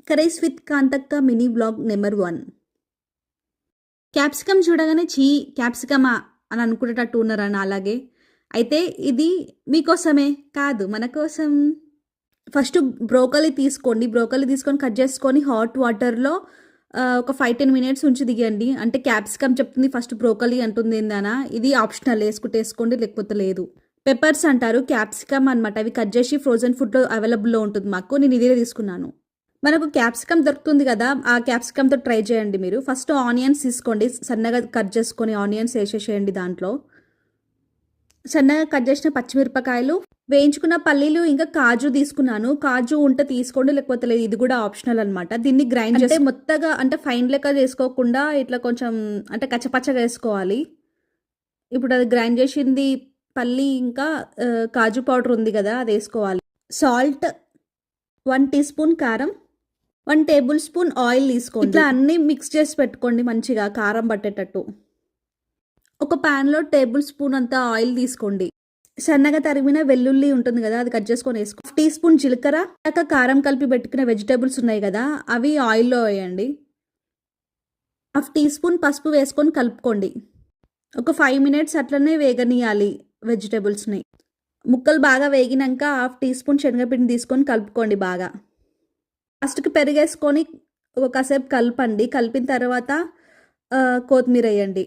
కరేస్ with Kanthakka mini blog number 1. Capsicum చూడగానే క్యాప్సికమా అని అనుకునేటట్టు ఉన్నారా అలాగే. అయితే ఇది మీకోసమే కాదు, మన కోసం. ఫస్ట్ బ్రోకలీ తీసుకొని కట్ చేసుకొని హాట్ వాటర్లో ఒక 5-10 మినిట్స్ ఉంచి దిగండి. అంటే క్యాప్సికమ్ చెప్తుంది, ఫస్ట్ బ్రోకలీ అంటుంది ఏందనా. ఇది ఆప్షనల్, వేసుకోండి లేకపోతే లేదు. పెప్పర్స్ అంటారు, క్యాప్సికమ్ అనమాట. అవి కట్ చేసి ఫ్రోజన్ ఫుడ్లో అవైలబుల్లో ఉంటుంది మాకు. నేను ఇదే తీసుకున్నాను. మనకు క్యాప్సికమ్ దొరుకుతుంది కదా, ఆ క్యాప్సికమ్తో ట్రై చేయండి మీరు. ఫస్ట్ ఆనియన్స్ తీసుకోండి, సన్నగా కట్ చేసుకొని ఆనియన్స్ వేసేసేయండి. దాంట్లో సన్నగా కట్ చేసిన పచ్చిమిరపకాయలు, వేయించుకున్న పల్లీలు, ఇంకా కాజు తీసుకున్నాను. కాజు ఉంటే తీసుకోండి లేకపోతే లేదు, ఇది కూడా ఆప్షనల్ అనమాట. దీన్ని గ్రైండ్ చేస్తే మొత్తగా అంటే ఫైన్ లెక్క చేసుకోకుండా ఇట్లా కొంచెం అంటే కచ్చపచ్చగా వేసుకోవాలి. ఇప్పుడు అది గ్రైండ్ చేసింది పల్లి ఇంకా కాజు పౌడర్ ఉంది కదా, అది వేసుకోవాలి. సాల్ట్ 1 టీ స్పూన్, కారం 1 టేబుల్ స్పూన్, ఆయిల్ తీసుకోండి. ఇట్లా అన్నీ మిక్స్ చేసి పెట్టుకోండి మంచిగా కారం పట్టేటట్టు. ఒక ప్యాన్లో టేబుల్ స్పూన్ అంతా ఆయిల్ తీసుకోండి. సన్నగా తరిగిన వెల్లుల్లి ఉంటుంది కదా, అది కట్ చేసుకొని వేసుకో. 1 టీ స్పూన్ జీలకర్ర, కారం కలిపి పెట్టుకున్న వెజిటేబుల్స్ ఉన్నాయి కదా, అవి ఆయిల్లో వేయండి. 1 టీ స్పూన్ పసుపు వేసుకొని కలుపుకోండి. ఒక 5 మినిట్స్ అట్లనే వేగనీయాలి వెజిటేబుల్స్ని. ముక్కలు బాగా వేగినాక 1/2 టీ స్పూన్ శనగపిండి తీసుకొని కలుపుకోండి బాగా. లాస్ట్కి పెరిగేసుకొని కాసేపు కలపండి. కలిపిన తర్వాత కొత్తిమీర వేయండి.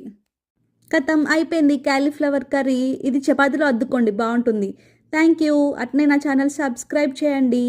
కథం అయిపోయింది క్యాలీఫ్లవర్ కర్రీ. ఇది చపాతీలో అద్దుకోండి, బాగుంటుంది. Thank you. అట్నే నా ఛానల్ సబ్స్క్రైబ్ చేయండి.